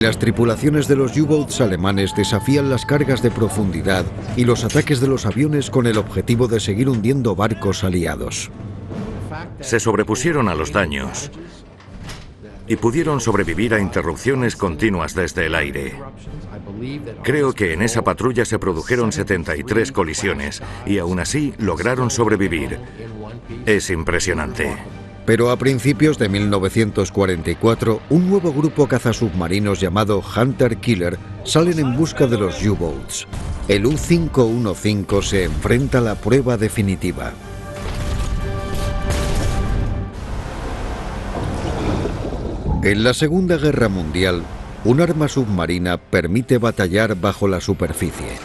Las tripulaciones de los U-Boats alemanes desafían las cargas de profundidad y los ataques de los aviones con el objetivo de seguir hundiendo barcos aliados. Se sobrepusieron a los daños y pudieron sobrevivir a interrupciones continuas desde el aire. Creo que en esa patrulla se produjeron 73 colisiones y aún así lograron sobrevivir. Es impresionante. Pero a principios de 1944, un nuevo grupo cazasubmarinos llamado Hunter Killer salen en busca de los U-Boats. El U-515 se enfrenta a la prueba definitiva. En la Segunda Guerra Mundial, un arma submarina permite batallar bajo la superficie.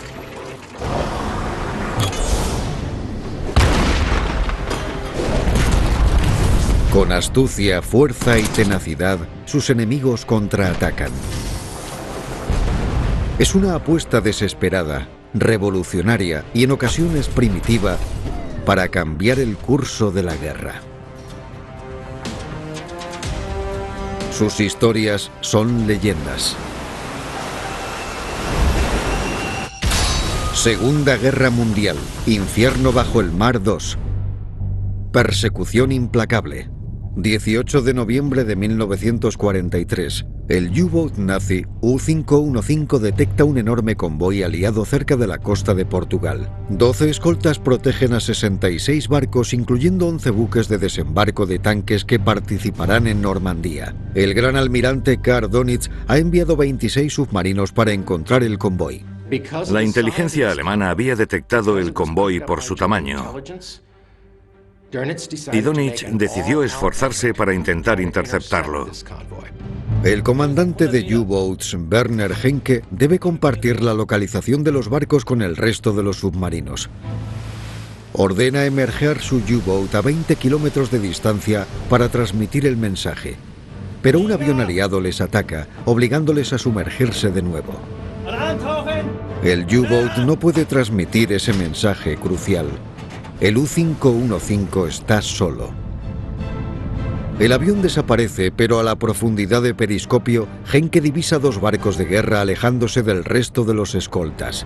Con astucia, fuerza y tenacidad, sus enemigos contraatacan. Es una apuesta desesperada, revolucionaria y en ocasiones primitiva para cambiar el curso de la guerra. Sus historias son leyendas. Segunda Guerra Mundial, Infierno bajo el mar 2. Persecución implacable. 18 de noviembre de 1943, el U-Boat nazi U-515 detecta un enorme convoy aliado cerca de la costa de Portugal. 12 escoltas protegen a 66 barcos, incluyendo 11 buques de desembarco de tanques que participarán en Normandía. El gran almirante Karl Dönitz ha enviado 26 submarinos para encontrar el convoy. La inteligencia alemana había detectado el convoy por su tamaño. Y Dönitz decidió esforzarse para intentar interceptarlo. El comandante de U-Boats, Werner Henke, debe compartir la localización de los barcos con el resto de los submarinos. Ordena emerger su U-Boat a 20 kilómetros de distancia para transmitir el mensaje. Pero un avión aliado les ataca, obligándoles a sumergirse de nuevo. El U-Boat no puede transmitir ese mensaje crucial. El U-515 está solo. El avión desaparece, pero a la profundidad de periscopio, Henke divisa 2 barcos de guerra alejándose del resto de los escoltas.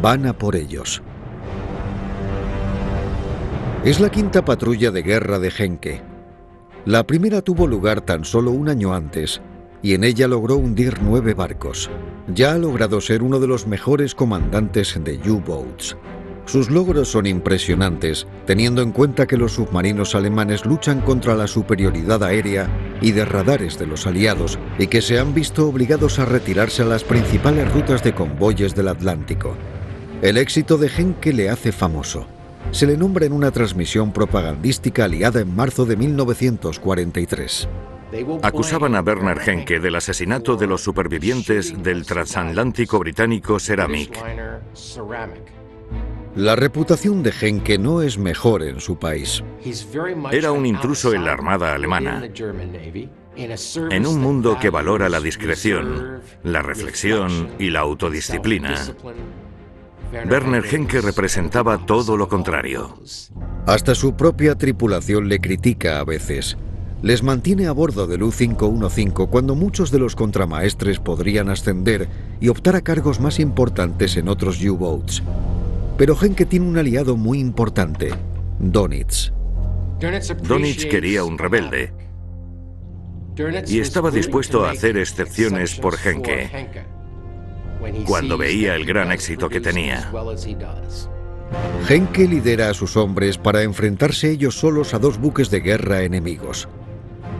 Van a por ellos. Es la 5ª patrulla de guerra de Henke. La primera tuvo lugar tan solo un año antes, y en ella logró hundir 9 barcos. Ya ha logrado ser uno de los mejores comandantes de U-Boats. Sus logros son impresionantes, teniendo en cuenta que los submarinos alemanes luchan contra la superioridad aérea y de radares de los aliados y que se han visto obligados a retirarse a las principales rutas de convoyes del Atlántico. El éxito de Henke le hace famoso. Se le nombra en una transmisión propagandística aliada en marzo de 1943. Acusaban a Werner Henke del asesinato de los supervivientes del transatlántico británico Ceramic. La reputación de Henke no es mejor en su país. Era un intruso en la Armada alemana, en un mundo que valora la discreción, la reflexión y la autodisciplina. Werner Henke representaba todo lo contrario. Hasta su propia tripulación le critica a veces. Les mantiene a bordo del U-515 cuando muchos de los contramaestres podrían ascender y optar a cargos más importantes en otros U-Boats. Pero Henke tiene un aliado muy importante, Dönitz. Dönitz quería un rebelde y estaba dispuesto a hacer excepciones por Henke cuando veía el gran éxito que tenía. Henke lidera a sus hombres para enfrentarse ellos solos a 2 buques de guerra enemigos.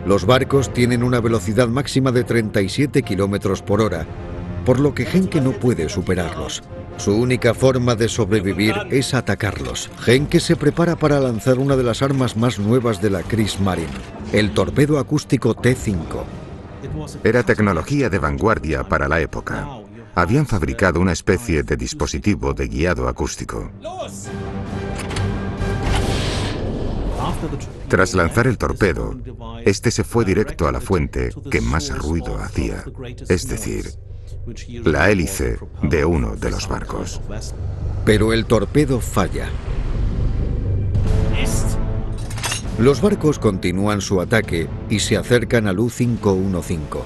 Los barcos tienen una velocidad máxima de 37 kilómetros por hora, por lo que Henke no puede superarlos. Su única forma de sobrevivir es atacarlos. Henke se prepara para lanzar una de las armas más nuevas de la Kriegsmarine, el torpedo acústico T-5. Era tecnología de vanguardia para la época. Habían fabricado una especie de dispositivo de guiado acústico. Tras lanzar el torpedo, este se fue directo a la fuente que más ruido hacía, es decir, la hélice de uno de los barcos. Pero el torpedo falla. Los barcos continúan su ataque y se acercan al U-515.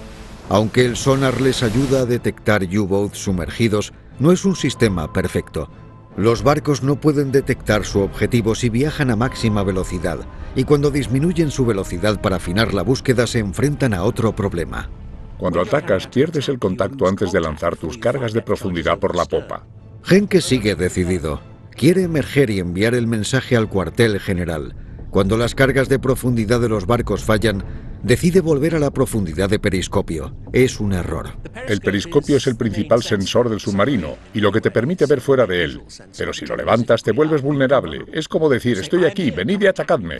Aunque el sonar les ayuda a detectar U-boats sumergidos, no es un sistema perfecto. Los barcos no pueden detectar su objetivo si viajan a máxima velocidad, y cuando disminuyen su velocidad para afinar la búsqueda se enfrentan a otro problema. Cuando atacas, pierdes el contacto antes de lanzar tus cargas de profundidad por la popa. Henke sigue decidido. Quiere emerger y enviar el mensaje al cuartel general. Cuando las cargas de profundidad de los barcos fallan, decide volver a la profundidad de periscopio. Es un error. El periscopio es el principal sensor del submarino y lo que te permite ver fuera de él. Pero si lo levantas te vuelves vulnerable. Es como decir, estoy aquí, venid y atacadme.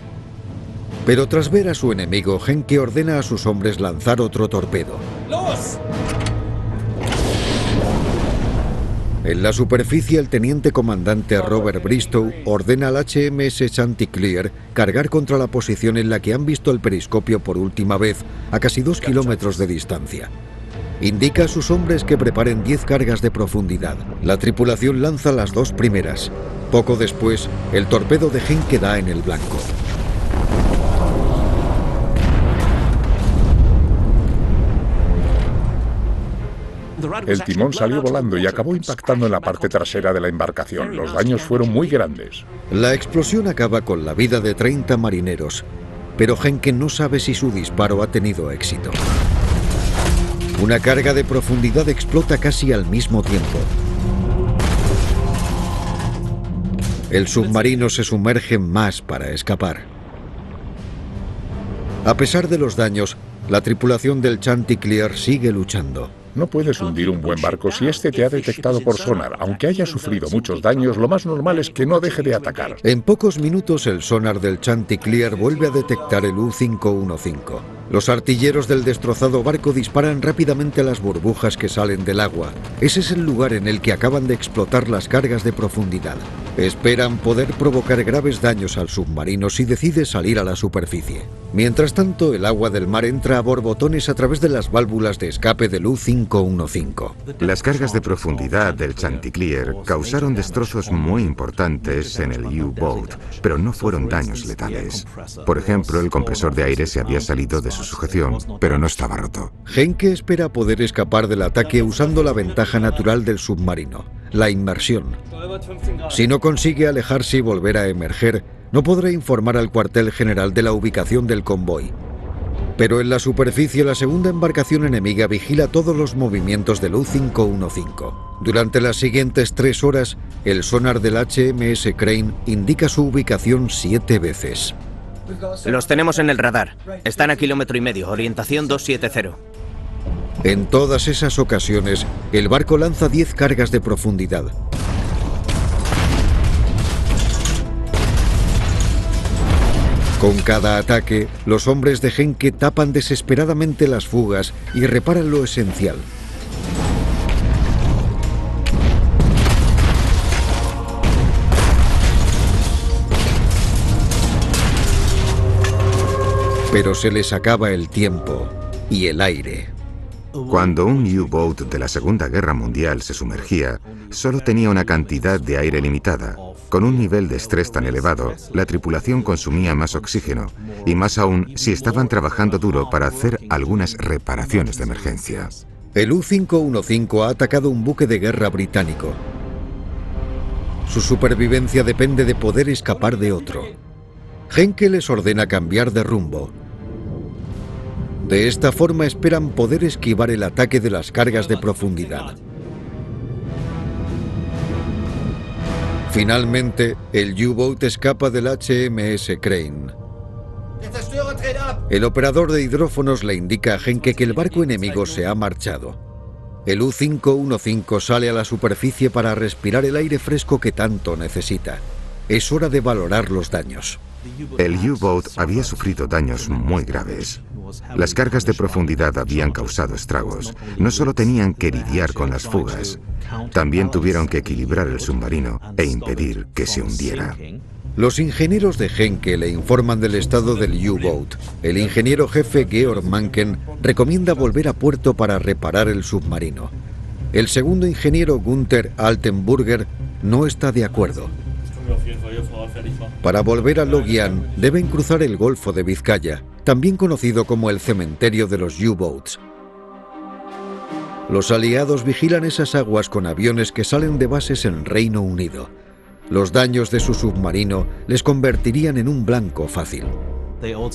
Pero tras ver a su enemigo, Henke ordena a sus hombres lanzar otro torpedo. ¡Los! En la superficie, el teniente comandante Robert Bristow ordena al HMS Chanticleer cargar contra la posición en la que han visto el periscopio por última vez, a casi 2 kilómetros de distancia. Indica a sus hombres que preparen 10 cargas de profundidad. La tripulación lanza las 2 primeras. Poco después, el torpedo de Henke da en el blanco. El timón salió volando y acabó impactando en la parte trasera de la embarcación. Los daños fueron muy grandes. La explosión acaba con la vida de 30 marineros, pero Henke no sabe si su disparo ha tenido éxito. Una carga de profundidad explota casi al mismo tiempo. El submarino se sumerge más para escapar. A pesar de los daños, la tripulación del Chanticleer sigue luchando. No puedes hundir un buen barco si este te ha detectado por sonar. Aunque haya sufrido muchos daños, lo más normal es que no deje de atacar. En pocos minutos el sonar del Chanticleer vuelve a detectar el U-515. Los artilleros del destrozado barco disparan rápidamente a las burbujas que salen del agua. Ese es el lugar en el que acaban de explotar las cargas de profundidad. Esperan poder provocar graves daños al submarino si decide salir a la superficie. Mientras tanto, el agua del mar entra a borbotones a través de las válvulas de escape del U-515. Las cargas de profundidad del Chanticleer causaron destrozos muy importantes en el U-boat, pero no fueron daños letales. Por ejemplo, el compresor de aire se había salido de su sujeción, pero no estaba roto. Henke espera poder escapar del ataque usando la ventaja natural del submarino, la inmersión. Si no consigue alejarse y volver a emerger, no podrá informar al cuartel general de la ubicación del convoy. Pero en la superficie, la segunda embarcación enemiga vigila todos los movimientos del U-515. Durante las siguientes 3 horas, el sonar del HMS Crane indica su ubicación 7 veces. Los tenemos en el radar. Están a 1,5 kilómetros, orientación 270. En todas esas ocasiones, el barco lanza 10 cargas de profundidad. Con cada ataque, los hombres de Henke tapan desesperadamente las fugas y reparan lo esencial. Pero se les acaba el tiempo y el aire. Cuando un U-boat de la Segunda Guerra Mundial se sumergía, solo tenía una cantidad de aire limitada. Con un nivel de estrés tan elevado, la tripulación consumía más oxígeno, y más aún si estaban trabajando duro para hacer algunas reparaciones de emergencia. El U-515 ha atacado un buque de guerra británico. Su supervivencia depende de poder escapar de otro. Henke les ordena cambiar de rumbo. De esta forma esperan poder esquivar el ataque de las cargas de profundidad. Finalmente, el U-boat escapa del HMS Crane. El operador de hidrófonos le indica a Henke que el barco enemigo se ha marchado. El U-515 sale a la superficie para respirar el aire fresco que tanto necesita. Es hora de valorar los daños. El U-boat había sufrido daños muy graves. Las cargas de profundidad habían causado estragos. No solo tenían que lidiar con las fugas, también tuvieron que equilibrar el submarino e impedir que se hundiera. Los ingenieros de Henke le informan del estado del U-boat. El ingeniero jefe Georg Manken recomienda volver a puerto para reparar el submarino. El segundo ingeniero Gunther Altenburger no está de acuerdo. Para volver a Logian deben cruzar el Golfo de Vizcaya, también conocido como el cementerio de los U-boats. Los aliados vigilan esas aguas con aviones que salen de bases en Reino Unido. Los daños de su submarino les convertirían en un blanco fácil.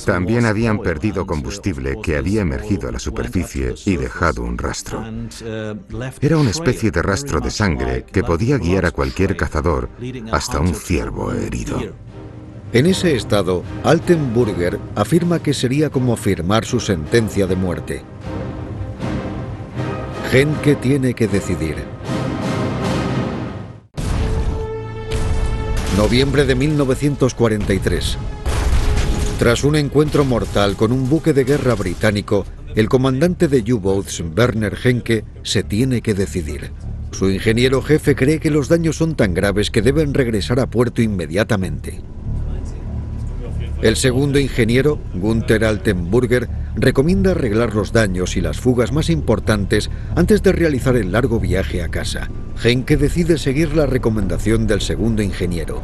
También habían perdido combustible que había emergido a la superficie y dejado un rastro. Era una especie de rastro de sangre que podía guiar a cualquier cazador hasta un ciervo herido. En ese estado, Altenburger afirma que sería como firmar su sentencia de muerte. Henke tiene que decidir. Noviembre de 1943. Tras un encuentro mortal con un buque de guerra británico, el comandante de U-Boats, Werner Henke, se tiene que decidir. Su ingeniero jefe cree que los daños son tan graves que deben regresar a puerto inmediatamente. El segundo ingeniero, Gunther Altenburger, recomienda arreglar los daños y las fugas más importantes antes de realizar el largo viaje a casa. Henke decide seguir la recomendación del segundo ingeniero.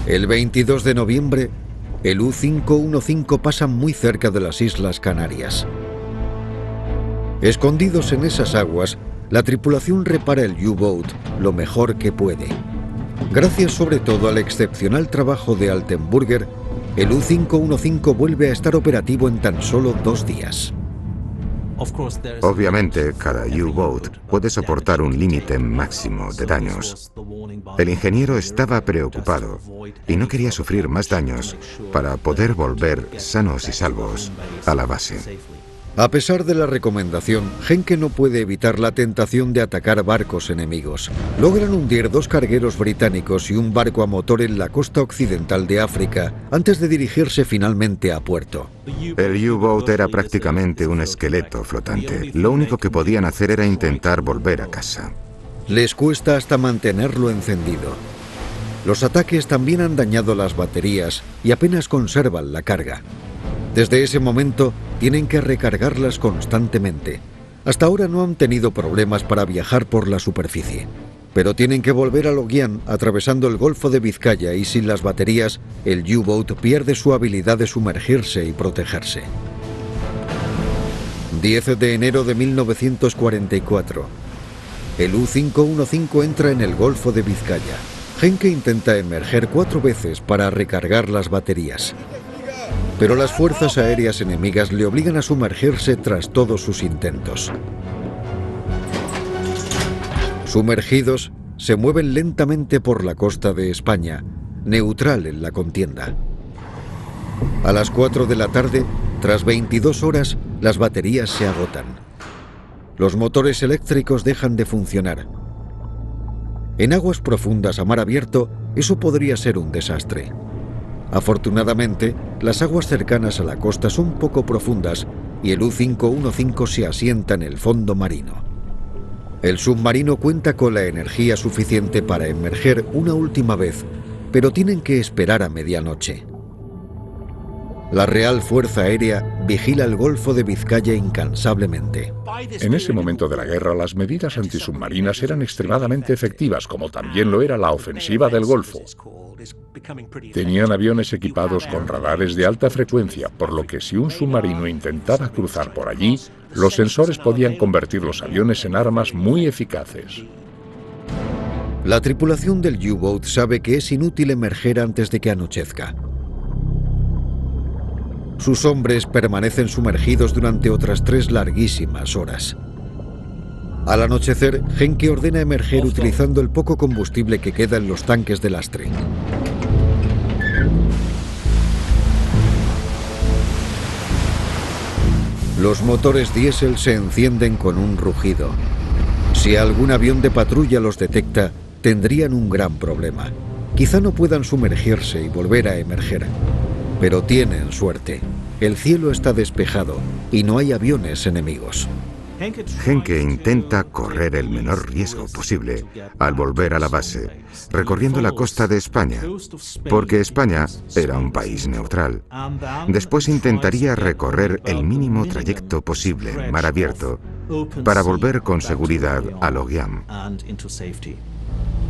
El 22 de noviembre, el U-515 pasa muy cerca de las Islas Canarias. Escondidos en esas aguas, la tripulación repara el U-Boat lo mejor que puede. Gracias sobre todo al excepcional trabajo de Altenburger, el U-515 vuelve a estar operativo en tan solo 2 días. Obviamente, cada U-Boat puede soportar un límite máximo de daños. El ingeniero estaba preocupado y no quería sufrir más daños para poder volver sanos y salvos a la base. A pesar de la recomendación, Henke no puede evitar la tentación de atacar barcos enemigos. Logran hundir 2 cargueros británicos y un barco a motor en la costa occidental de África antes de dirigirse finalmente a puerto. El U-Boat era prácticamente un esqueleto flotante. Lo único que podían hacer era intentar volver a casa. Les cuesta hasta mantenerlo encendido. Los ataques también han dañado las baterías y apenas conservan la carga. Desde ese momento, tienen que recargarlas constantemente. Hasta ahora no han tenido problemas para viajar por la superficie. Pero tienen que volver a Logian atravesando el Golfo de Vizcaya y sin las baterías, el U-Boat pierde su habilidad de sumergirse y protegerse. 10 de enero de 1944. El U-515 entra en el Golfo de Vizcaya. Henke intenta emerger 4 veces para recargar las baterías. Pero las fuerzas aéreas enemigas le obligan a sumergirse tras todos sus intentos. Sumergidos, se mueven lentamente por la costa de España, neutral en la contienda. A las 4 de la tarde, tras 22 horas, las baterías se agotan. Los motores eléctricos dejan de funcionar. En aguas profundas a mar abierto, eso podría ser un desastre. Afortunadamente, las aguas cercanas a la costa son poco profundas y el U-515 se asienta en el fondo marino. El submarino cuenta con la energía suficiente para emerger una última vez, pero tienen que esperar a medianoche. La Real Fuerza Aérea vigila el Golfo de Vizcaya incansablemente. En ese momento de la guerra, las medidas antisubmarinas eran extremadamente efectivas, como también lo era la ofensiva del Golfo. Tenían aviones equipados con radares de alta frecuencia, por lo que si un submarino intentaba cruzar por allí, los sensores podían convertir los aviones en armas muy eficaces. La tripulación del U-Boat sabe que es inútil emerger antes de que anochezca. Sus hombres permanecen sumergidos durante otras 3 larguísimas horas. Al anochecer, Henke ordena emerger utilizando el poco combustible que queda en los tanques de lastre. Los motores diésel se encienden con un rugido. Si algún avión de patrulla los detecta, tendrían un gran problema. Quizá no puedan sumergirse y volver a emerger. Pero tienen suerte. El cielo está despejado y no hay aviones enemigos. Henke intenta correr el menor riesgo posible al volver a la base, recorriendo la costa de España, porque España era un país neutral. Después intentaría recorrer el mínimo trayecto posible en mar abierto para volver con seguridad a Logian.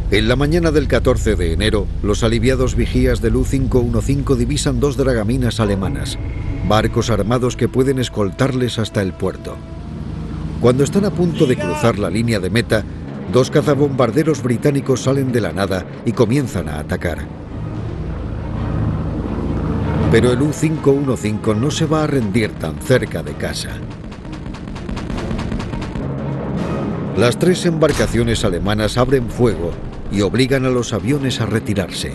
En la mañana del 14 de enero, los aliviados vigías del U-515 divisan 2 dragaminas alemanas. barcos armados que pueden escoltarles hasta el puerto. Cuando están a punto de cruzar la línea de meta, 2 cazabombarderos británicos salen de la nada y comienzan a atacar. Pero el U-515 no se va a rendir tan cerca de casa. Las 3 embarcaciones alemanas abren fuego y obligan a los aviones a retirarse.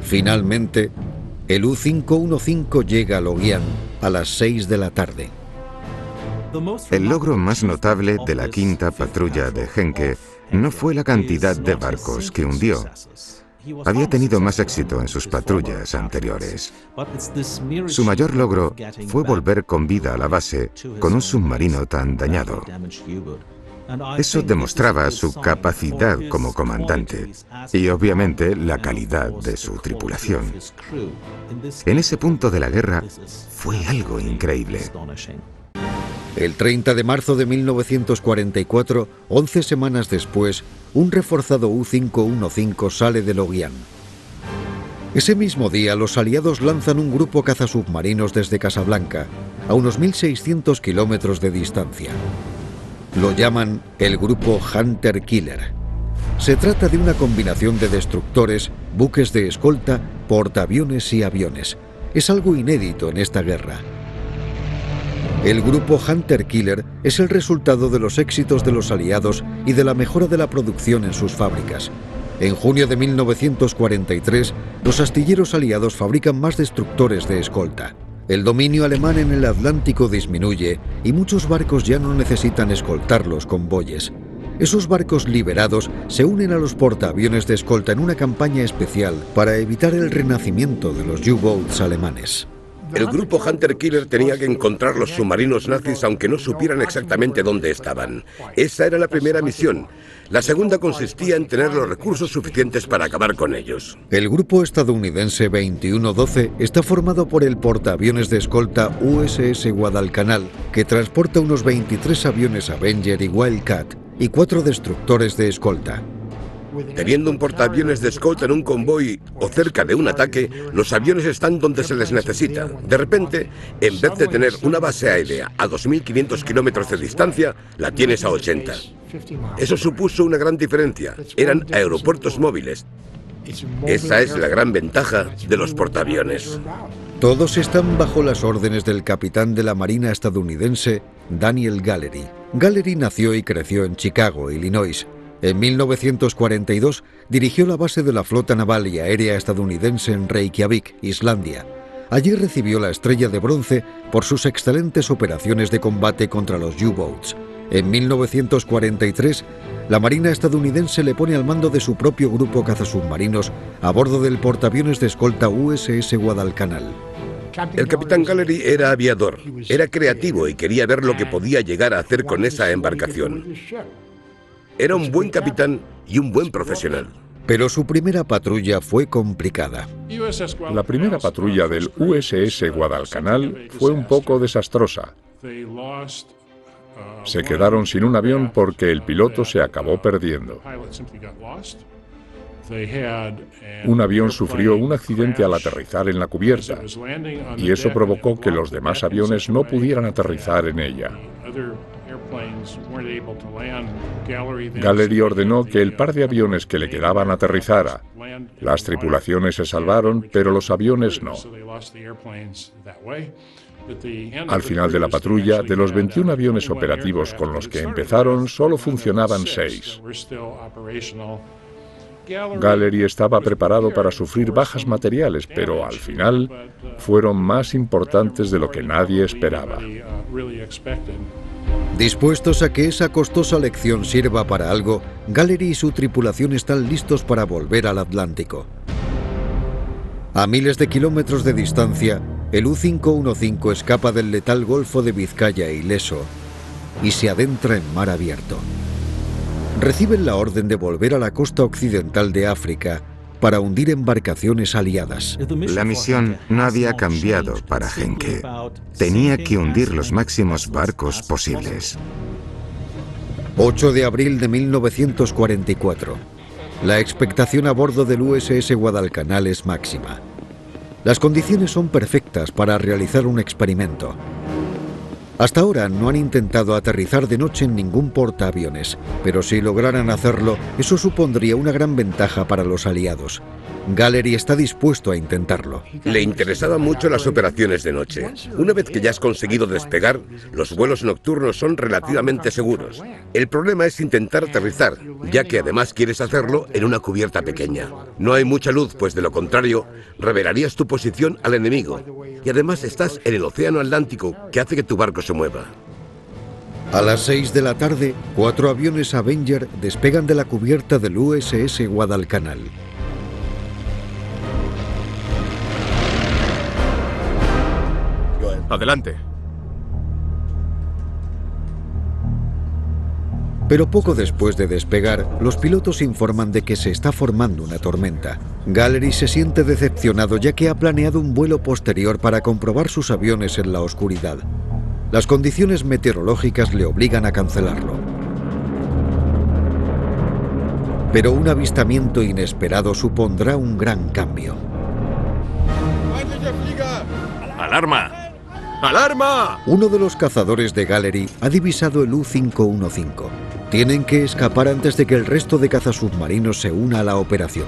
Finalmente, el U-515 llega a Logian a las 6 de la tarde. El logro más notable de la quinta patrulla de Henke no fue la cantidad de barcos que hundió. Había tenido más éxito en sus patrullas anteriores. Su mayor logro fue volver con vida a la base con un submarino tan dañado. Eso demostraba su capacidad como comandante y obviamente la calidad de su tripulación. En ese punto de la guerra fue algo increíble. El 30 de marzo de 1944, 11 semanas después, un reforzado U-515 sale de Logian. Ese mismo día, los aliados lanzan un grupo cazasubmarinos desde Casablanca, a unos 1.600 kilómetros de distancia. Lo llaman el Grupo Hunter Killer. Se trata de una combinación de destructores, buques de escolta, portaaviones y aviones. Es algo inédito en esta guerra. El Grupo Hunter Killer es el resultado de los éxitos de los aliados y de la mejora de la producción en sus fábricas. En junio de 1943, los astilleros aliados fabrican más destructores de escolta. El dominio alemán en el Atlántico disminuye y muchos barcos ya no necesitan escoltar los convoyes. Esos barcos liberados se unen a los portaaviones de escolta en una campaña especial para evitar el renacimiento de los U-boats alemanes. El grupo Hunter Killer tenía que encontrar los submarinos nazis aunque no supieran exactamente dónde estaban. Esa era la primera misión. La segunda consistía en tener los recursos suficientes para acabar con ellos. El grupo estadounidense 2112 está formado por el portaaviones de escolta USS Guadalcanal, que transporta unos 23 aviones Avenger y Wildcat y 4 destructores de escolta. Teniendo un portaaviones de escolta en un convoy o cerca de un ataque, los aviones están donde se les necesita. De repente, en vez de tener una base aérea a 2.500 kilómetros de distancia, la tienes a 80. Eso supuso una gran diferencia. Eran aeropuertos móviles. Esa es la gran ventaja de los portaaviones. Todos están bajo las órdenes del capitán de la Marina estadounidense, Daniel Gallery. Gallery nació y creció en Chicago, Illinois. En 1942 dirigió la base de la Flota Naval y Aérea estadounidense en Reykjavik, Islandia. Allí recibió la Estrella de Bronce por sus excelentes operaciones de combate contra los U-boats. En 1943, la Marina estadounidense le pone al mando de su propio grupo cazasubmarinos a bordo del portaaviones de escolta USS Guadalcanal. El capitán Gallery era aviador, era creativo y quería ver lo que podía llegar a hacer con esa embarcación. Era un buen capitán y un buen profesional. Pero su primera patrulla fue complicada. La primera patrulla del USS Guadalcanal fue un poco desastrosa. Se quedaron sin un avión porque el piloto se acabó perdiendo. Un avión sufrió un accidente al aterrizar en la cubierta y eso provocó que los demás aviones no pudieran aterrizar en ella. Gallery ordenó que el par de aviones que le quedaban aterrizara. Las tripulaciones se salvaron, pero los aviones no. Al final de la patrulla, de los 21 aviones operativos con los que empezaron, solo funcionaban 6. Gallery estaba preparado para sufrir bajas materiales, pero al final fueron más importantes de lo que nadie esperaba. Dispuestos a que esa costosa lección sirva para algo, Gallery y su tripulación están listos para volver al Atlántico. A miles de kilómetros de distancia, el U-515 escapa del letal Golfo de Vizcaya ileso y se adentra en mar abierto. Reciben la orden de volver a la costa occidental de África para hundir embarcaciones aliadas. La misión no había cambiado para Henke. Tenía que hundir los máximos barcos posibles. 8 de abril de 1944. La expectación a bordo del USS Guadalcanal es máxima. Las condiciones son perfectas para realizar un experimento. Hasta ahora no han intentado aterrizar de noche en ningún portaaviones, pero si lograran hacerlo, eso supondría una gran ventaja para los aliados. Gallery está dispuesto a intentarlo. Le interesaban mucho las operaciones de noche. Una vez que ya has conseguido despegar, los vuelos nocturnos son relativamente seguros. El problema es intentar aterrizar, ya que además quieres hacerlo en una cubierta pequeña. No hay mucha luz, pues de lo contrario, revelarías tu posición al enemigo. Y además estás en el océano Atlántico, que hace que tu barco se mueva. A las 6 de la tarde, 4 aviones Avenger despegan de la cubierta del USS Guadalcanal. Adelante. Pero poco después de despegar, los pilotos informan de que se está formando una tormenta. Gallery se siente decepcionado ya que ha planeado un vuelo posterior para comprobar sus aviones en la oscuridad. Las condiciones meteorológicas le obligan a cancelarlo. Pero un avistamiento inesperado supondrá un gran cambio. ¡Alarma! ¡Alarma! Uno de los cazadores de Gallery ha divisado el U-515. Tienen que escapar antes de que el resto de cazasubmarinos se una a la operación.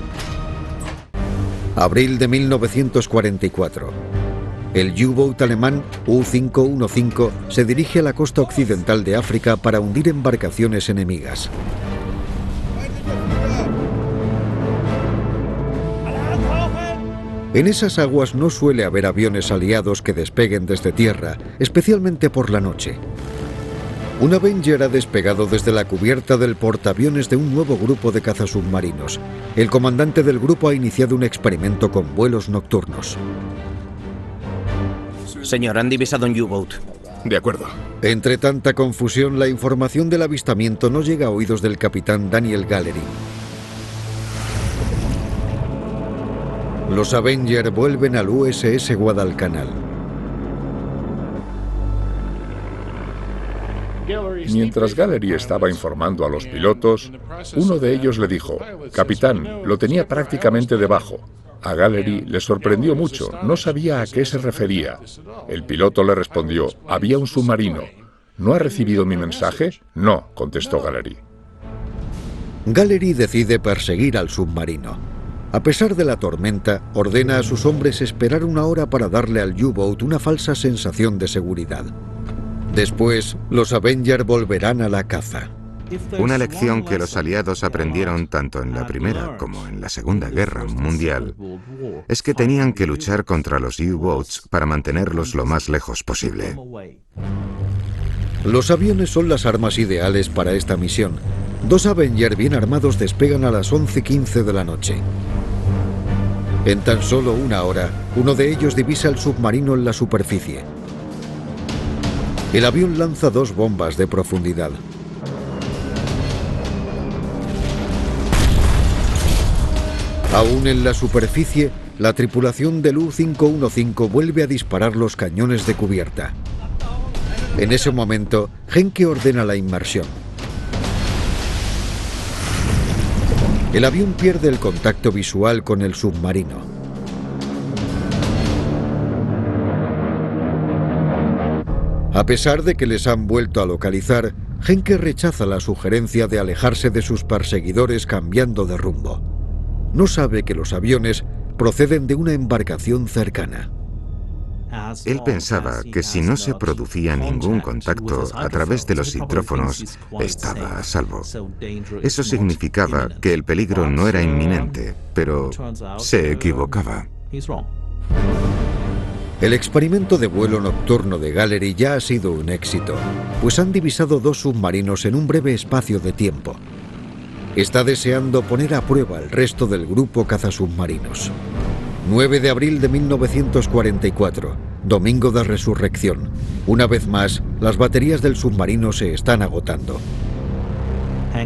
Abril de 1944. El U-Boat alemán U-515 se dirige a la costa occidental de África para hundir embarcaciones enemigas. En esas aguas no suele haber aviones aliados que despeguen desde tierra, especialmente por la noche. Un Avenger ha despegado desde la cubierta del portaaviones de un nuevo grupo de cazasubmarinos. El comandante del grupo ha iniciado un experimento con vuelos nocturnos. Señor, han divisado un U-Boat. De acuerdo. Entre tanta confusión, la información del avistamiento no llega a oídos del capitán Daniel Gallery. Los Avenger vuelven al USS Guadalcanal. Mientras Gallery estaba informando a los pilotos, uno de ellos le dijo: «Capitán, lo tenía prácticamente debajo». A Gallery le sorprendió mucho, no sabía a qué se refería. El piloto le respondió: «Había un submarino». «¿No ha recibido mi mensaje?» «No», contestó Gallery. Gallery decide perseguir al submarino. A pesar de la tormenta, ordena a sus hombres esperar una hora para darle al U-Boat una falsa sensación de seguridad. Después, los Avenger volverán a la caza. Una lección que los aliados aprendieron tanto en la Primera como en la Segunda Guerra Mundial es que tenían que luchar contra los U-Boats para mantenerlos lo más lejos posible. Los aviones son las armas ideales para esta misión. 2 Avenger bien armados despegan a las 11:15 de la noche. En tan solo una hora, uno de ellos divisa el submarino en la superficie. El avión lanza 2 bombas de profundidad. Aún en la superficie, la tripulación del U-515 vuelve a disparar los cañones de cubierta. En ese momento, Henke ordena la inmersión. El avión pierde el contacto visual con el submarino. A pesar de que les han vuelto a localizar, Henke rechaza la sugerencia de alejarse de sus perseguidores cambiando de rumbo. No sabe que los aviones proceden de una embarcación cercana. Él pensaba que si no se producía ningún contacto a través de los hidrófonos, estaba a salvo. Eso significaba que el peligro no era inminente, pero se equivocaba. El experimento de vuelo nocturno de Gallery ya ha sido un éxito, pues han divisado 2 submarinos en un breve espacio de tiempo. Está deseando poner a prueba el resto del grupo cazasubmarinos. 9 de abril de 1944, domingo de resurrección. Una vez más, las baterías del submarino se están agotando.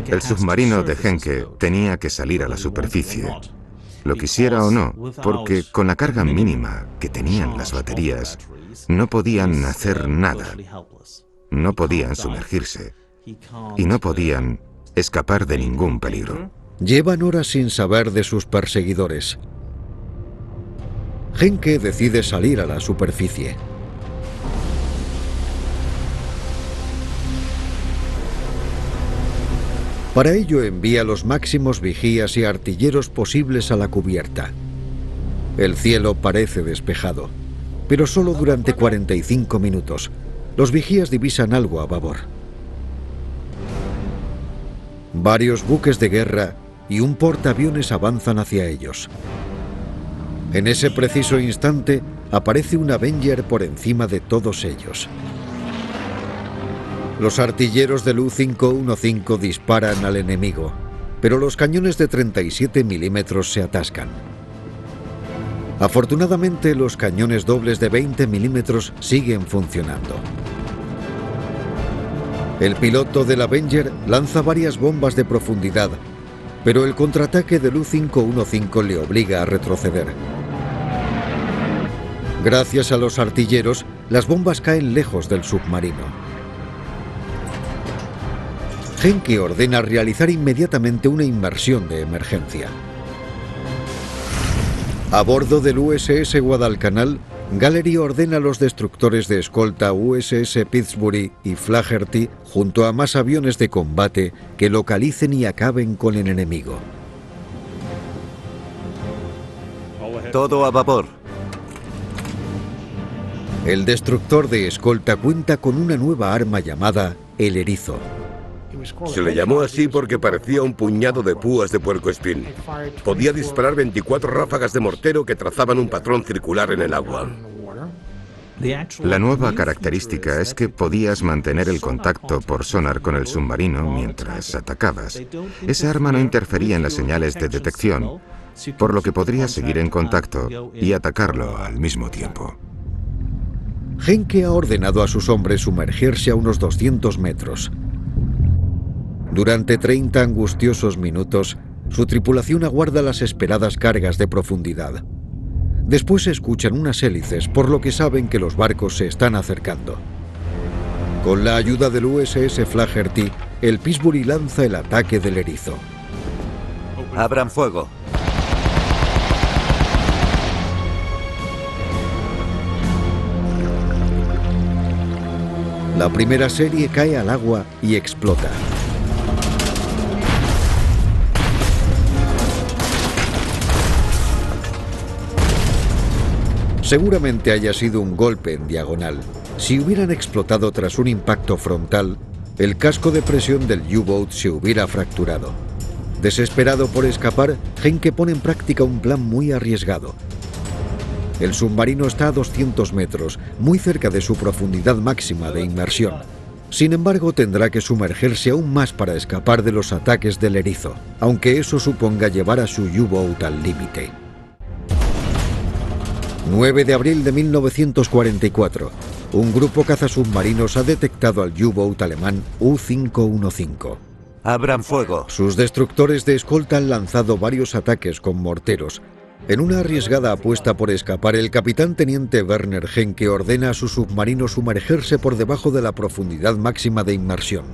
El submarino de Henke tenía que salir a la superficie, lo quisiera o no, porque con la carga mínima que tenían las baterías, no podían hacer nada. No podían sumergirse. y no podían escapar de ningún peligro. Llevan horas sin saber de sus perseguidores. Henke decide salir a la superficie. Para ello envía los máximos vigías y artilleros posibles a la cubierta. El cielo parece despejado, pero solo durante 45 minutos. Los vigías divisan algo a babor. Varios buques de guerra y un portaaviones avanzan hacia ellos. En ese preciso instante aparece un Avenger por encima de todos ellos. Los artilleros del U-515 disparan al enemigo, pero los cañones de 37 milímetros se atascan. Afortunadamente, los cañones dobles de 20 milímetros siguen funcionando. El piloto del Avenger lanza varias bombas de profundidad, pero el contraataque del U-515 le obliga a retroceder. Gracias a los artilleros, las bombas caen lejos del submarino. Henke ordena realizar inmediatamente una inmersión de emergencia. A bordo del USS Guadalcanal, Gallery ordena a los destructores de escolta USS Pittsburgh y Flaherty, junto a más aviones de combate, que localicen y acaben con el enemigo. Todo a vapor. El destructor de escolta cuenta con una nueva arma llamada el Erizo. Se le llamó así porque parecía un puñado de púas de puercoespín. Podía disparar 24 ráfagas de mortero que trazaban un patrón circular en el agua. La nueva característica es que podías mantener el contacto por sonar con el submarino mientras atacabas. Esa arma no interfería en las señales de detección, por lo que podrías seguir en contacto y atacarlo al mismo tiempo. Henke ha ordenado a sus hombres sumergirse a unos 200 metros. Durante 30 angustiosos minutos, su tripulación aguarda las esperadas cargas de profundidad. Después escuchan unas hélices, por lo que saben que los barcos se están acercando. Con la ayuda del USS Flaherty, el Pittsburgh lanza el ataque del Erizo. Abran fuego. La primera serie cae al agua y explota. Seguramente haya sido un golpe en diagonal. Si hubieran explotado tras un impacto frontal, el casco de presión del U-Boat se hubiera fracturado. Desesperado por escapar, Henke pone en práctica un plan muy arriesgado. El submarino está a 200 metros, muy cerca de su profundidad máxima de inmersión. Sin embargo, tendrá que sumergirse aún más para escapar de los ataques del Erizo, aunque eso suponga llevar a su U-Boat al límite. 9 de abril de 1944. Un grupo cazasubmarinos ha detectado al U-Boat alemán U-515. Abran fuego. Sus destructores de escolta han lanzado varios ataques con morteros. En una arriesgada apuesta por escapar, el capitán teniente Werner Henke ordena a su submarino sumergirse por debajo de la profundidad máxima de inmersión.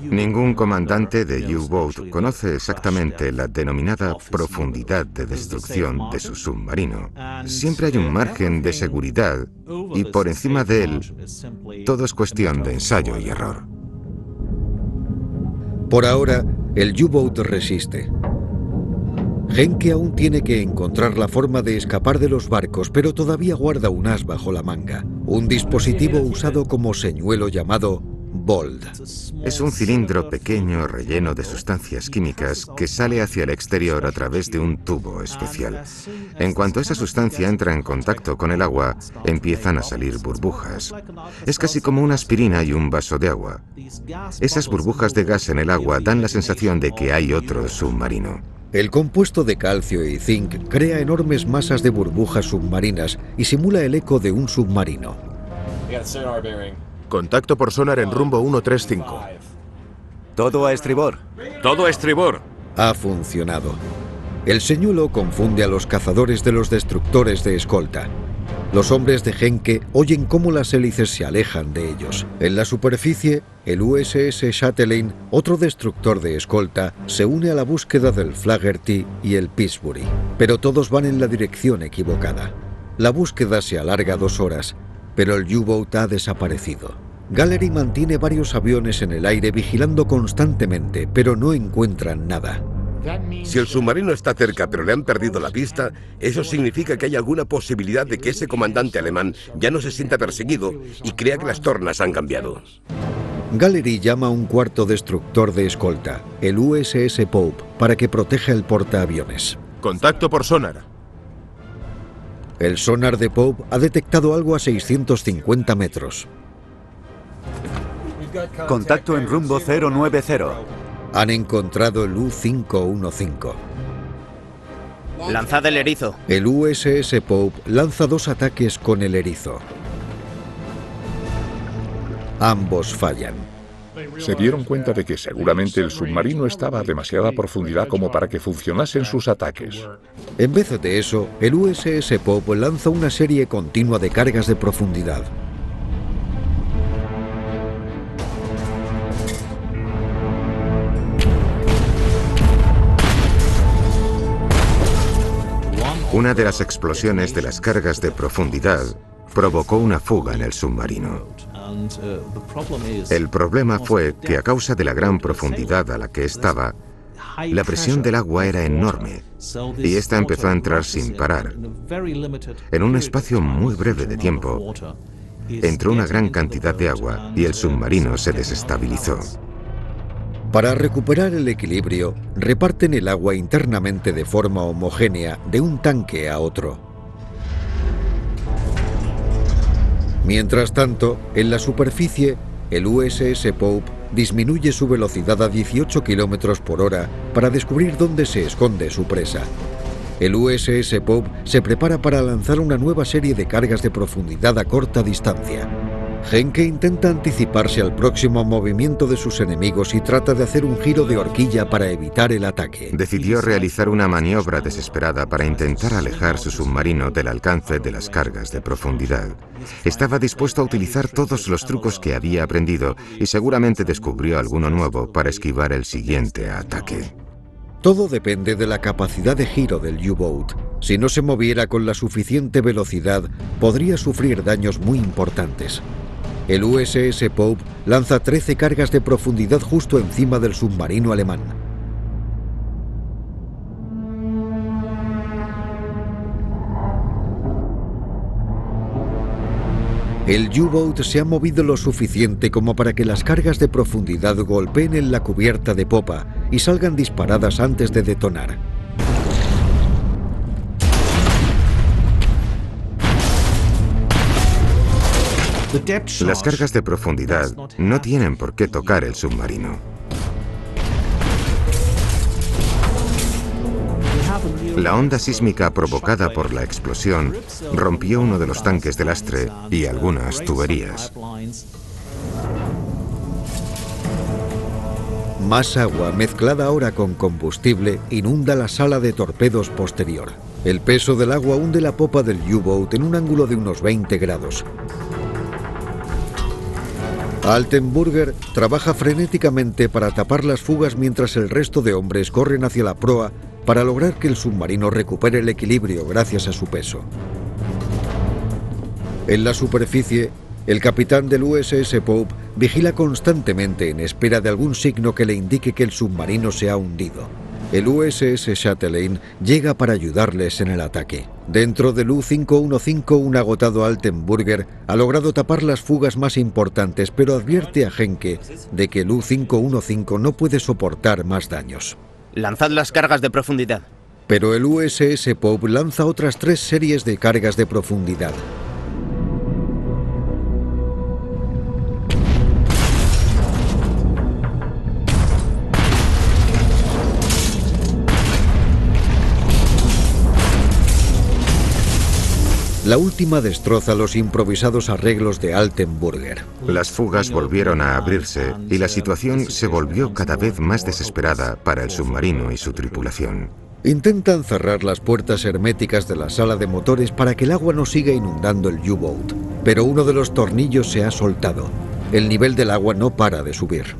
Ningún comandante de U-Boat conoce exactamente la denominada profundidad de destrucción de su submarino. Siempre hay un margen de seguridad y por encima de él, todo es cuestión de ensayo y error. Por ahora, el U-Boat resiste. Henke aún tiene que encontrar la forma de escapar de los barcos, pero todavía guarda un as bajo la manga, un dispositivo usado como señuelo llamado Bold. Es un cilindro pequeño relleno de sustancias químicas que sale hacia el exterior a través de un tubo especial. En cuanto esa sustancia entra en contacto con el agua, empiezan a salir burbujas. Es casi como una aspirina y un vaso de agua. Esas burbujas de gas en el agua dan la sensación de que hay otro submarino. El compuesto de calcio y zinc crea enormes masas de burbujas submarinas y simula el eco de un submarino. Contacto por sonar en rumbo 135. Todo a estribor. ¡Todo a estribor! Ha funcionado. El señuelo confunde a los cazadores de los destructores de escolta. Los hombres de Henke oyen cómo las hélices se alejan de ellos. En la superficie, el USS Chatelain, otro destructor de escolta, se une a la búsqueda del Flaherty y el Pittsburgh, pero todos van en la dirección equivocada. La búsqueda se alarga 2 horas, pero el U-Boat ha desaparecido. Gallery mantiene varios aviones en el aire vigilando constantemente, pero no encuentran nada. Si el submarino está cerca pero le han perdido la pista, eso significa que hay alguna posibilidad de que ese comandante alemán ya no se sienta perseguido y crea que las tornas han cambiado. Gallery llama a un cuarto destructor de escolta, el USS Pope, para que proteja el portaaviones. Contacto por sonar. El sonar de Pope ha detectado algo a 650 metros. Contacto en rumbo 090. Han encontrado el U-515. Lanzad el erizo. El USS Pope lanza 2 ataques con el erizo. Ambos fallan. Se dieron cuenta de que seguramente el submarino estaba a demasiada profundidad como para que funcionasen sus ataques. En vez de eso, el USS Pope lanza una serie continua de cargas de profundidad. Una de las explosiones de las cargas de profundidad provocó una fuga en el submarino. El problema fue que a causa de la gran profundidad a la que estaba, la presión del agua era enorme y esta empezó a entrar sin parar. En un espacio muy breve de tiempo, entró una gran cantidad de agua y el submarino se desestabilizó. Para recuperar el equilibrio, reparten el agua internamente de forma homogénea de un tanque a otro. Mientras tanto, en la superficie, el USS Pope disminuye su velocidad a 18 km por hora para descubrir dónde se esconde su presa. El USS Pope se prepara para lanzar una nueva serie de cargas de profundidad a corta distancia. Henke intenta anticiparse al próximo movimiento de sus enemigos y trata de hacer un giro de horquilla para evitar el ataque. Decidió realizar una maniobra desesperada para intentar alejar su submarino del alcance de las cargas de profundidad. Estaba dispuesto a utilizar todos los trucos que había aprendido y seguramente descubrió alguno nuevo para esquivar el siguiente ataque. Todo depende de la capacidad de giro del U-Boat. Si no se moviera con la suficiente velocidad, podría sufrir daños muy importantes. El USS Pope lanza 13 cargas de profundidad justo encima del submarino alemán. El U-Boat se ha movido lo suficiente como para que las cargas de profundidad golpeen en la cubierta de popa y salgan disparadas antes de detonar. Las cargas de profundidad no tienen por qué tocar el submarino. La onda sísmica provocada por la explosión rompió uno de los tanques de lastre y algunas tuberías. Más agua, mezclada ahora con combustible, inunda la sala de torpedos posterior. El peso del agua hunde la popa del U-Boat en un ángulo de unos 20 grados. Altenburger trabaja frenéticamente para tapar las fugas mientras el resto de hombres corren hacia la proa para lograr que el submarino recupere el equilibrio gracias a su peso. En la superficie, el capitán del USS Pope vigila constantemente en espera de algún signo que le indique que el submarino se ha hundido. El USS Chatelain llega para ayudarles en el ataque. Dentro del U-515, un agotado Altenburger ha logrado tapar las fugas más importantes, pero advierte a Henke de que el U-515 no puede soportar más daños. Lanzad las cargas de profundidad. Pero el USS Pope lanza otras 3 series de cargas de profundidad. La última destroza los improvisados arreglos de Altenburger. Las fugas volvieron a abrirse y la situación se volvió cada vez más desesperada para el submarino y su tripulación. Intentan cerrar las puertas herméticas de la sala de motores para que el agua no siga inundando el U-Boat, pero uno de los tornillos se ha soltado. El nivel del agua no para de subir.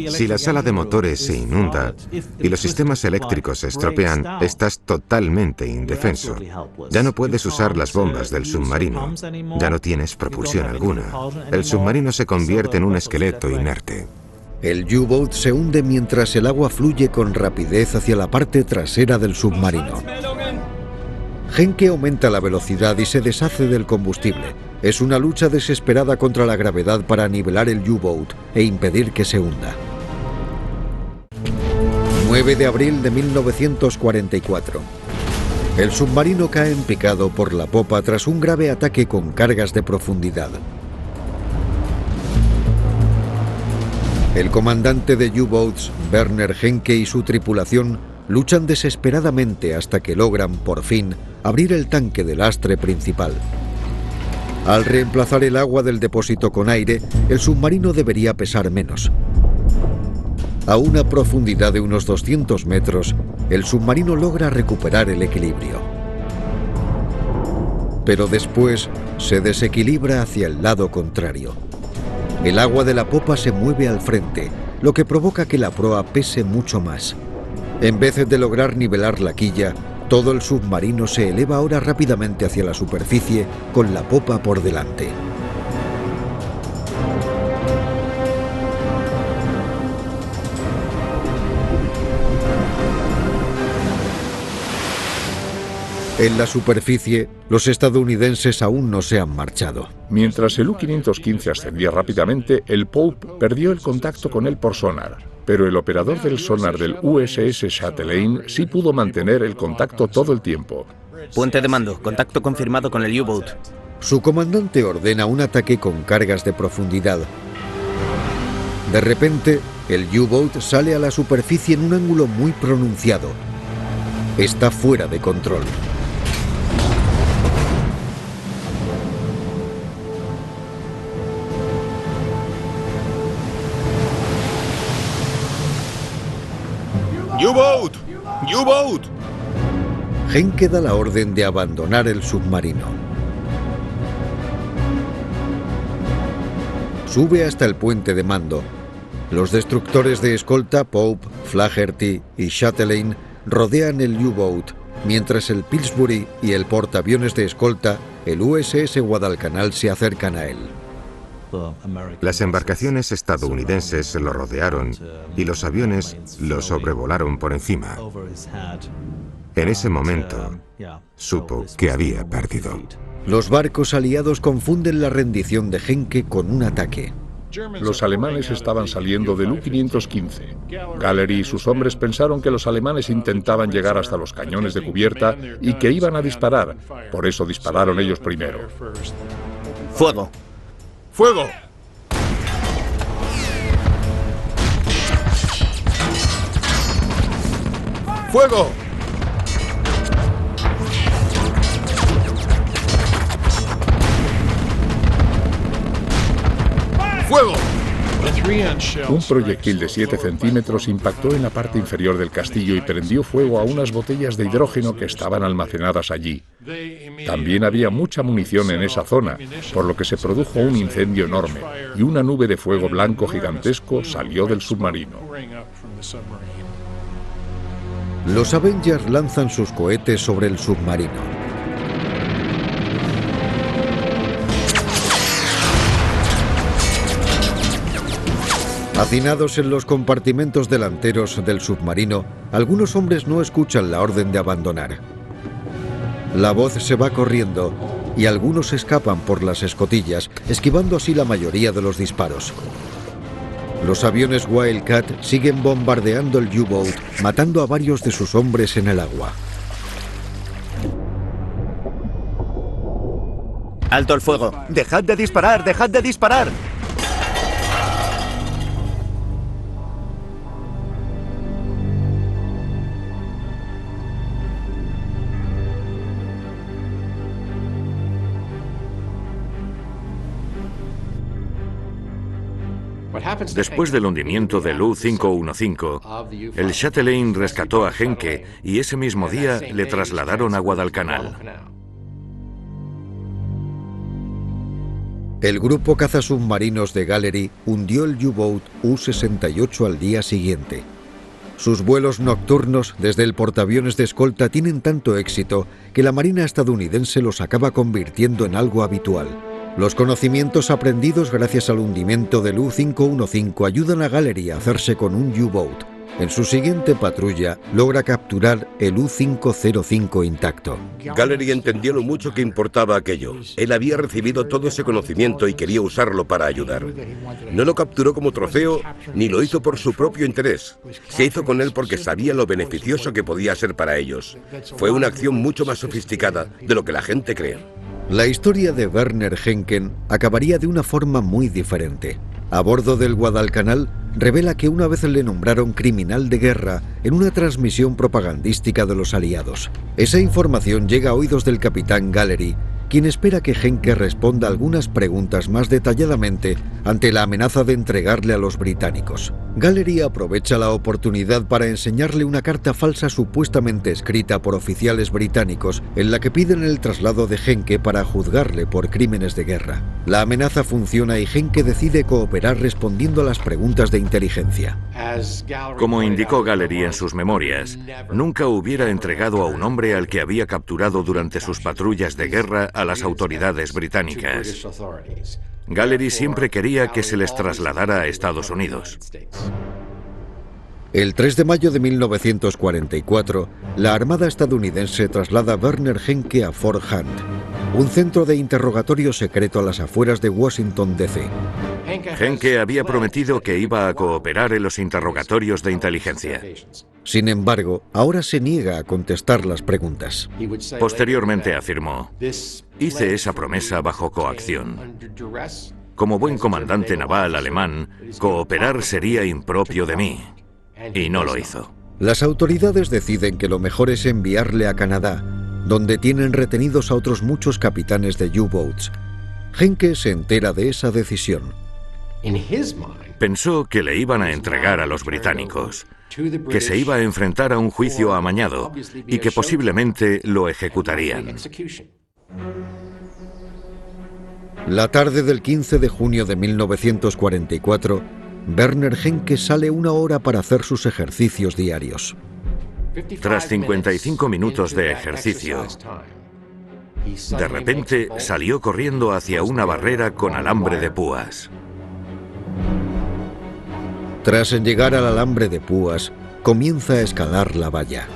Si la sala de motores se inunda y los sistemas eléctricos se estropean, estás totalmente indefenso. Ya no puedes usar las bombas del submarino. Ya no tienes propulsión alguna. El submarino se convierte en un esqueleto inerte. El U-Boat se hunde mientras el agua fluye con rapidez hacia la parte trasera del submarino. Genke aumenta la velocidad y se deshace del combustible. Es una lucha desesperada contra la gravedad para nivelar el U-Boat e impedir que se hunda. 9 de abril de 1944. El submarino cae en picado por la popa tras un grave ataque con cargas de profundidad. El comandante de U-Boats, Werner Genke, y su tripulación luchan desesperadamente hasta que logran, por fin, abrir el tanque del lastre principal. Al reemplazar el agua del depósito con aire, el submarino debería pesar menos. A una profundidad de unos 200 metros, el submarino logra recuperar el equilibrio. Pero después se desequilibra hacia el lado contrario. El agua de la popa se mueve al frente, lo que provoca que la proa pese mucho más. En vez de lograr nivelar la quilla, todo el submarino se eleva ahora rápidamente hacia la superficie con la popa por delante. En la superficie, los estadounidenses aún no se han marchado. Mientras el U-515 ascendía rápidamente, el Pope perdió el contacto con él por sonar. Pero el operador del sonar del USS Chatelaine sí pudo mantener el contacto todo el tiempo. Puente de mando, contacto confirmado con el U-Boat. Su comandante ordena un ataque con cargas de profundidad. De repente, el U-Boat sale a la superficie en un ángulo muy pronunciado. Está fuera de control. ¡U-Boat! ¡U-Boat! Genke da la orden de abandonar el submarino. Sube hasta el puente de mando. Los destructores de escolta Pope, Flaherty y Chatelaine rodean el U-Boat, mientras el Pillsbury y el portaaviones de escolta, el USS Guadalcanal, se acercan a él. Las embarcaciones estadounidenses lo rodearon y los aviones lo sobrevolaron por encima. En ese momento, supo que había perdido. Los barcos aliados confunden la rendición de Genke con un ataque. Los alemanes estaban saliendo del U-515. Gallery y sus hombres pensaron que los alemanes intentaban llegar hasta los cañones de cubierta y que iban a disparar. Por eso dispararon ellos primero. ¡Fuego! ¡Fuego! ¡Fuego! ¡Fuego! Un proyectil de 7 centímetros impactó en la parte inferior del castillo y prendió fuego a unas botellas de hidrógeno que estaban almacenadas allí. También había mucha munición en esa zona, por lo que se produjo un incendio enorme y una nube de fuego blanco gigantesco salió del submarino. Los Avengers lanzan sus cohetes sobre el submarino. Hacinados en los compartimentos delanteros del submarino, algunos hombres no escuchan la orden de abandonar. La voz se va corriendo y algunos escapan por las escotillas, esquivando así la mayoría de los disparos. Los aviones Wildcat siguen bombardeando el U-Boat, matando a varios de sus hombres en el agua. ¡Alto el fuego! ¡Dejad de disparar! ¡Dejad de disparar! Después del hundimiento del U-515, el Chatelain rescató a Henke y ese mismo día le trasladaron a Guadalcanal. El grupo cazasubmarinos de Gallery hundió el U-Boat U-68 al día siguiente. Sus vuelos nocturnos desde el portaaviones de escolta tienen tanto éxito que la Marina estadounidense los acaba convirtiendo en algo habitual. Los conocimientos aprendidos gracias al hundimiento del U-515 ayudan a Gallery a hacerse con un U-Boat. En su siguiente patrulla logra capturar el U-505 intacto. Gallery entendió lo mucho que importaba aquello. Él había recibido todo ese conocimiento y quería usarlo para ayudar. No lo capturó como trofeo ni lo hizo por su propio interés. Se hizo con él porque sabía lo beneficioso que podía ser para ellos. Fue una acción mucho más sofisticada de lo que la gente cree. La historia de Werner Henke acabaría de una forma muy diferente. A bordo del Guadalcanal, revela que una vez le nombraron criminal de guerra en una transmisión propagandística de los aliados. Esa información llega a oídos del capitán Gallery, quien espera que Henke responda algunas preguntas más detalladamente ante la amenaza de entregarle a los británicos. Gallery aprovecha la oportunidad para enseñarle una carta falsa supuestamente escrita por oficiales británicos en la que piden el traslado de Henke para juzgarle por crímenes de guerra. La amenaza funciona y Henke decide cooperar respondiendo a las preguntas de inteligencia. Como indicó Gallery en sus memorias, nunca hubiera entregado a un hombre al que había capturado durante sus patrullas de guerra a las autoridades británicas. Gallery siempre quería que se les trasladara a Estados Unidos. El 3 de mayo de 1944, la Armada estadounidense traslada a Werner Henke a Fort Hunt, un centro de interrogatorio secreto a las afueras de Washington, D.C. Henke había prometido que iba a cooperar en los interrogatorios de inteligencia. Sin embargo, ahora se niega a contestar las preguntas. Posteriormente afirmó: hice esa promesa bajo coacción. Como buen comandante naval alemán, cooperar sería impropio de mí. Y no lo hizo. Las autoridades deciden que lo mejor es enviarle a Canadá, donde tienen retenidos a otros muchos capitanes de U-Boats. Henke se entera de esa decisión. Pensó que le iban a entregar a los británicos, que se iba a enfrentar a un juicio amañado y que posiblemente lo ejecutarían. La tarde del 15 de junio de 1944, Werner Henke sale una hora para hacer sus ejercicios diarios. Tras 55 minutos de ejercicio, de repente salió corriendo hacia una barrera con alambre de púas. Tras llegar al alambre de púas, comienza a escalar la valla.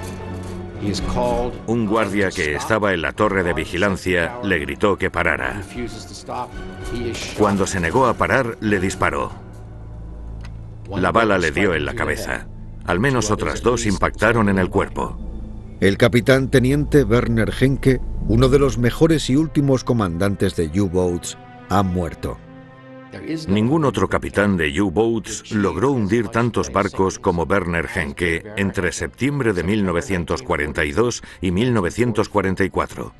Un guardia que estaba en la torre de vigilancia le gritó que parara. Cuando se negó a parar, le disparó. La bala le dio en la cabeza. Al menos otras dos impactaron en el cuerpo. El capitán teniente Werner Henke, uno de los mejores y últimos comandantes de U-Boats, ha muerto. Ningún otro capitán de U-Boats logró hundir tantos barcos como Werner Henke entre septiembre de 1942 y 1944.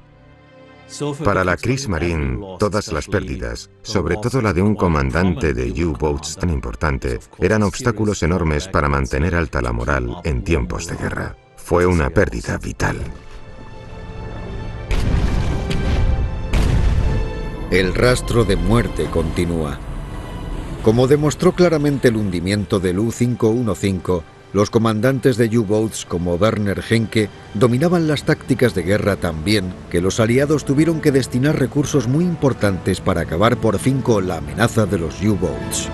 Para la Kriegsmarine, todas las pérdidas, sobre todo la de un comandante de U-Boats tan importante, eran obstáculos enormes para mantener alta la moral en tiempos de guerra. Fue una pérdida vital. El rastro de muerte continúa. Como demostró claramente el hundimiento del U-515, los comandantes de U-Boats como Werner Henke dominaban las tácticas de guerra tan bien que los aliados tuvieron que destinar recursos muy importantes para acabar por fin con la amenaza de los U-Boats.